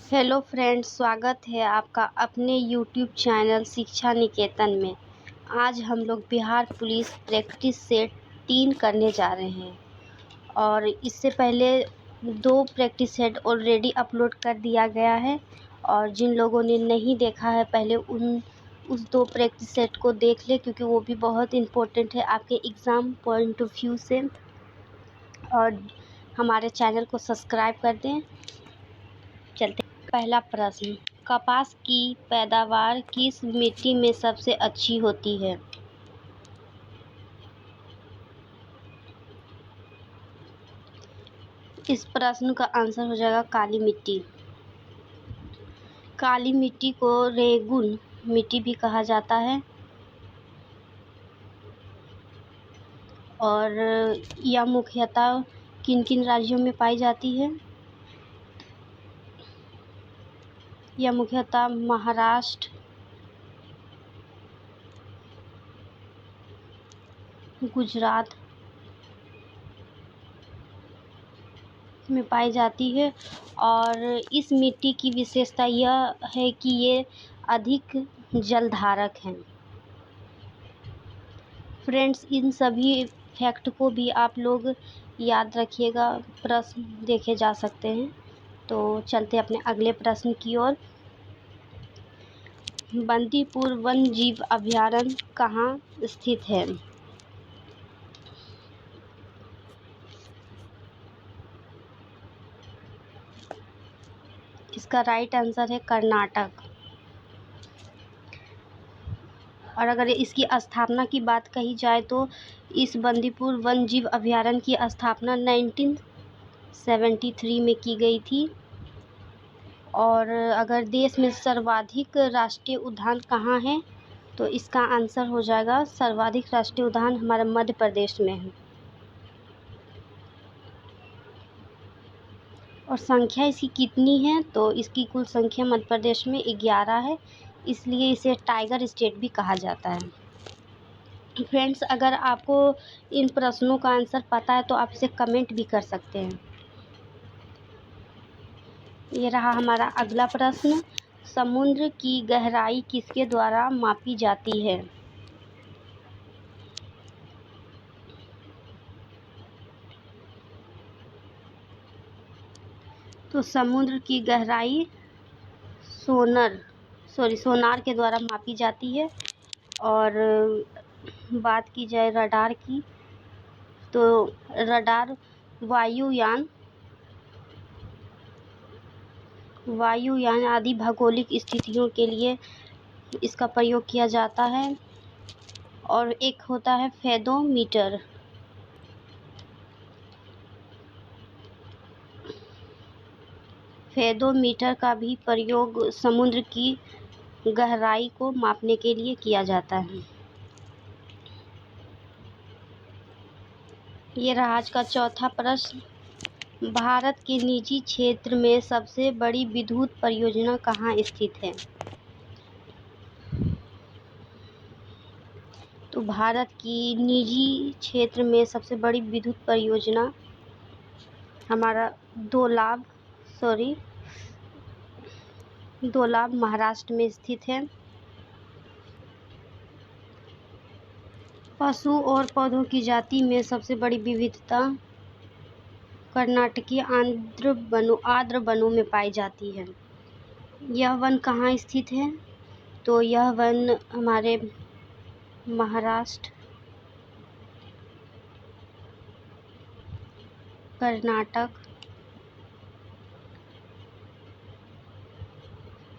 Hello friends, स्वागत है आपका अपने यूट्यूब चैनल शिक्षा निकेतन में। आज हम लोग बिहार पुलिस प्रैक्टिस सेट 3 करने जा रहे हैं और इससे पहले 2 प्रैक्टिस सेट ऑलरेडी अपलोड कर दिया गया है। और जिन लोगों ने नहीं देखा है पहले उस 2 प्रैक्टिस सेट को देख ले, क्योंकि वो भी बहुत इम्पोर्टेंट है आपके एग्ज़ाम पॉइंट ऑफ व्यू से। और हमारे चैनल को सब्सक्राइब कर दें। चलते पहला प्रश्न, कपास की पैदावार किस मिट्टी में सबसे अच्छी होती है? इस प्रश्न का आंसर हो जाएगा काली मिट्टी। काली मिट्टी को रेगुन मिट्टी भी कहा जाता है और यह मुख्यतः किन किन राज्यों में पाई जाती है? यह मुख्यतः महाराष्ट्र, गुजरात में पाई जाती है। और इस मिट्टी की विशेषता यह है कि ये अधिक जलधारक हैं। फ्रेंड्स, इन सभी फैक्ट को भी आप लोग याद रखिएगा, प्रश्न देखे जा सकते हैं। तो चलते अपने अगले प्रश्न की ओर। बंदीपुर वन्य जीव अभयारण्य कहाँ स्थित है? इसका राइट आंसर है कर्नाटक। और अगर इसकी स्थापना की बात कही जाए तो इस बंदीपुर वन्य जीव अभयारण्य की स्थापना 1973 में की गई थी। और अगर देश में सर्वाधिक राष्ट्रीय उद्यान कहाँ हैं, तो इसका आंसर हो जाएगा सर्वाधिक राष्ट्रीय उद्यान हमारे मध्य प्रदेश में है। और संख्या इसकी कितनी है, तो इसकी कुल संख्या मध्य प्रदेश में 11 है, इसलिए इसे टाइगर स्टेट भी कहा जाता है। फ्रेंड्स, अगर आपको इन प्रश्नों का आंसर पता है तो आप इसे कमेंट भी कर सकते हैं। ये रहा हमारा अगला प्रश्न, समुद्र की गहराई किसके द्वारा मापी जाती है? तो समुद्र की गहराई सोनार के द्वारा मापी जाती है। और बात की जाए रडार की, तो रडार वायुयान आदि भौगोलिक स्थितियों के लिए इसका प्रयोग किया जाता है। और एक होता है फेदोमीटर। फेदोमीटर का भी प्रयोग समुद्र की गहराई को मापने के लिए किया जाता है। ये रहा आज का चौथा प्रश्न, भारत के निजी क्षेत्र में सबसे बड़ी विद्युत परियोजना कहाँ स्थित है? तो भारत की निजी क्षेत्र में सबसे बड़ी विद्युत परियोजना हमारा दोलाब महाराष्ट्र में स्थित है। पशु और पौधों की जाति में सबसे बड़ी विविधता कर्नाटकीय आर्द्र वनों में पाई जाती है। यह वन कहाँ स्थित है? तो यह वन हमारे महाराष्ट्र, कर्नाटक,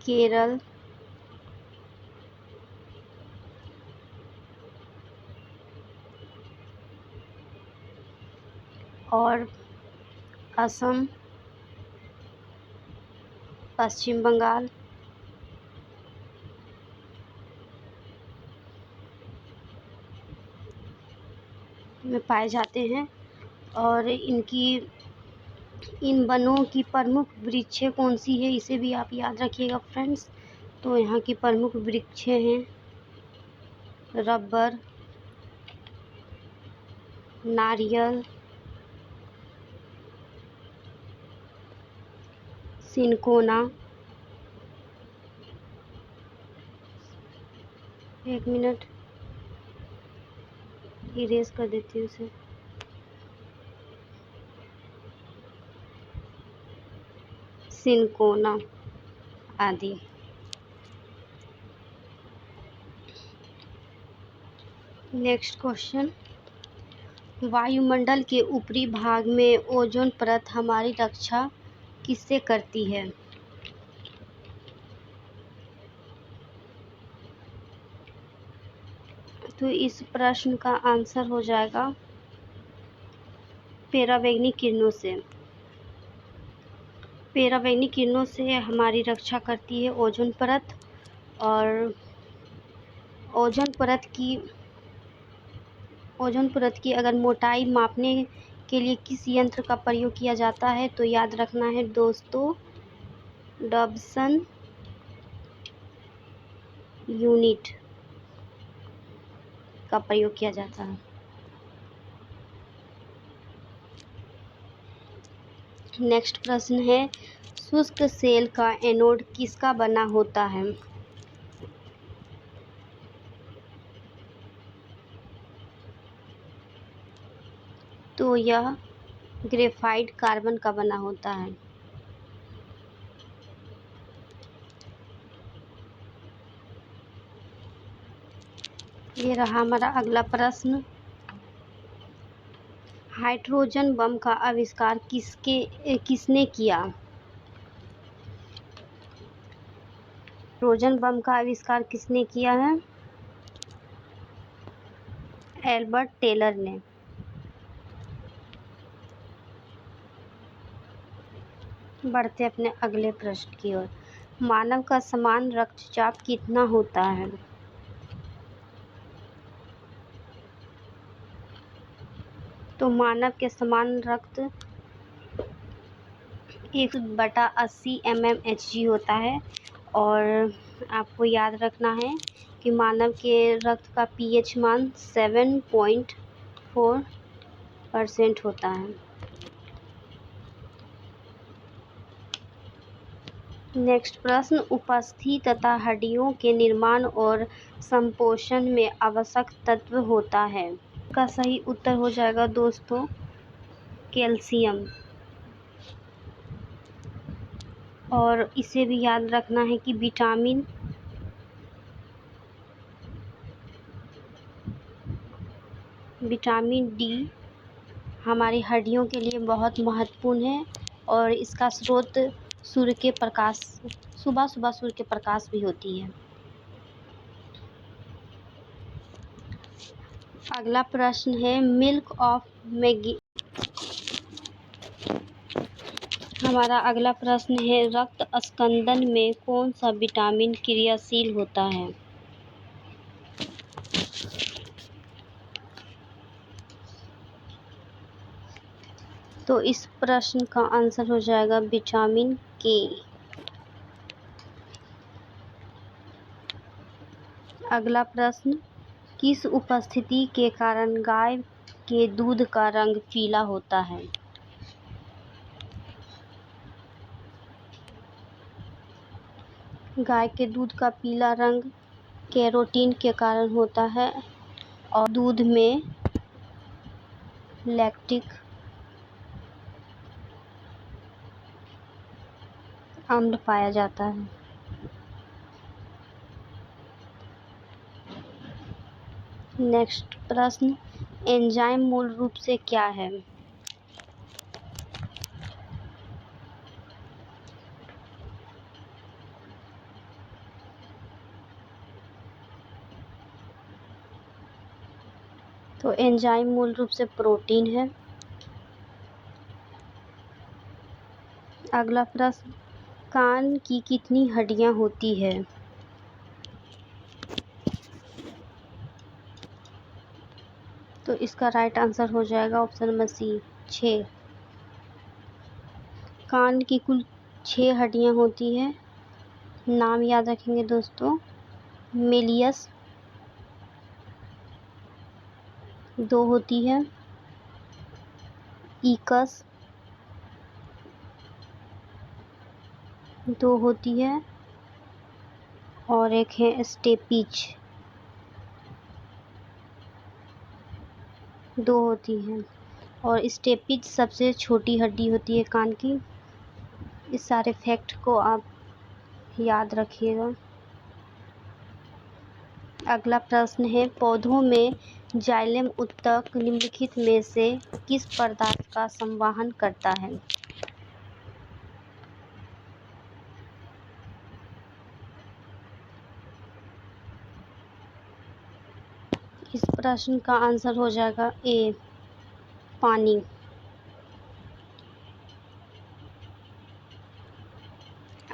केरल और असम, पश्चिम बंगाल में पाए जाते हैं। और इन वनों की प्रमुख वृक्षें कौन सी है, इसे भी आप याद रखिएगा फ्रेंड्स। तो यहाँ की प्रमुख वृक्षें हैं रबर, नारियल, सिनकोना एक मिनट, इरेज कर देती हूँ उसे। सिनकोना आदि। नेक्स्ट क्वेश्चन, वायुमंडल के ऊपरी भाग में ओजोन परत हमारी रक्षा किससे करती है? तो इस प्रश्न का आंसर हो जाएगा पराबैंगनी किरणों से। पराबैंगनी किरणों से हमारी रक्षा करती है ओजोन परत। और ओजोन परत की अगर मोटाई मापने के लिए किस यंत्र का प्रयोग किया जाता है, तो याद रखना है दोस्तों, डॉब्सन यूनिट का प्रयोग किया जाता है। नेक्स्ट प्रश्न है, शुष्क सेल का एनोड किसका बना होता है? तो यह ग्रेफाइट कार्बन का बना होता है। ये रहा हमारा अगला प्रश्न, हाइड्रोजन बम का आविष्कार किसने किया? हाइड्रोजन बम का आविष्कार किसने किया है? एल्बर्ट टेलर ने। बढ़ते अपने अगले प्रश्न की ओर, मानव का समान रक्तचाप कितना होता है? तो मानव के समान रक्त 1/80 mmHg होता है। और आपको याद रखना है कि मानव के रक्त का pH मान 7.4% होता है। नेक्स्ट प्रश्न, उपस्थिति तथा हड्डियों के निर्माण और संपोषण में आवश्यक तत्व होता है। का सही उत्तर हो जाएगा दोस्तों कैल्शियम। और इसे भी याद रखना है कि विटामिन डी हमारी हड्डियों के लिए बहुत महत्वपूर्ण है। और इसका स्रोत सूर्य के प्रकाश, सुबह सूर्य के प्रकाश भी होती है। अगला प्रश्न है, हमारा अगला प्रश्न है, रक्त स्कंदन में कौन सा विटामिन क्रियाशील होता है? तो इस प्रश्न का आंसर हो जाएगा विटामिन के। अगला प्रश्न, किस उपस्थिति के कारण गाय के दूध का रंग पीला होता है? गाय के दूध का पीला रंग कैरोटीन के कारण होता है। और दूध में लैक्टिक अम्ल पाया जाता है। नेक्स्ट प्रश्न, एंजाइम मूल रूप से क्या है? तो एंजाइम मूल रूप से प्रोटीन है। अगला प्रश्न, कान की कितनी हड्डियां होती है? तो इसका राइट आंसर हो जाएगा ऑप्शन नंबर सी, 6। कान की कुल 6 हड्डियां होती है। नाम याद रखेंगे दोस्तों, मेलियस 2 होती है, ईकस 2 होती है, और एक है स्टेपिच। 2 होती हैं। और स्टेपिज सबसे छोटी हड्डी होती है कान की। इस सारे फैक्ट को आप याद रखिएगा। अगला प्रश्न है, पौधों में जाइलम उत्तक निम्नलिखित में से किस पदार्थ का संवहन करता है? इस प्रश्न का आंसर हो जाएगा ए, पानी।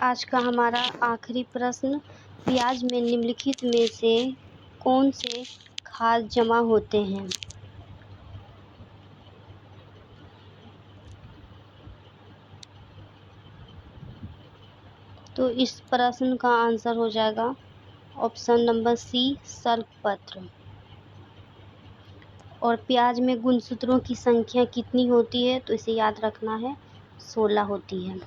आज का हमारा आखिरी प्रश्न, प्याज में निम्नलिखित में से कौन से खाद जमा होते हैं? तो इस प्रश्न का आंसर हो जाएगा ऑप्शन नंबर सी, सल्फपत्र। और प्याज में गुणसूत्रों की संख्या कितनी होती है? तो इसे याद रखना है, 16 होती है।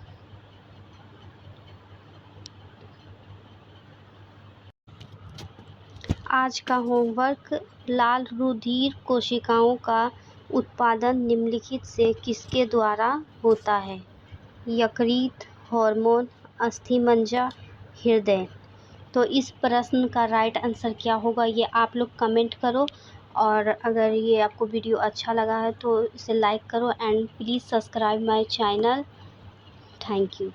आज का होमवर्क, लाल रुधिर कोशिकाओं का उत्पादन निम्नलिखित से किसके द्वारा होता है? यकृत, हार्मोन, अस्थिमज्जा, हृदय। तो इस प्रश्न का राइट आंसर क्या होगा, ये आप लोग कमेंट करो। और अगर ये आपको वीडियो अच्छा लगा है तो इसे लाइक करो and please subscribe my channel. Thank you.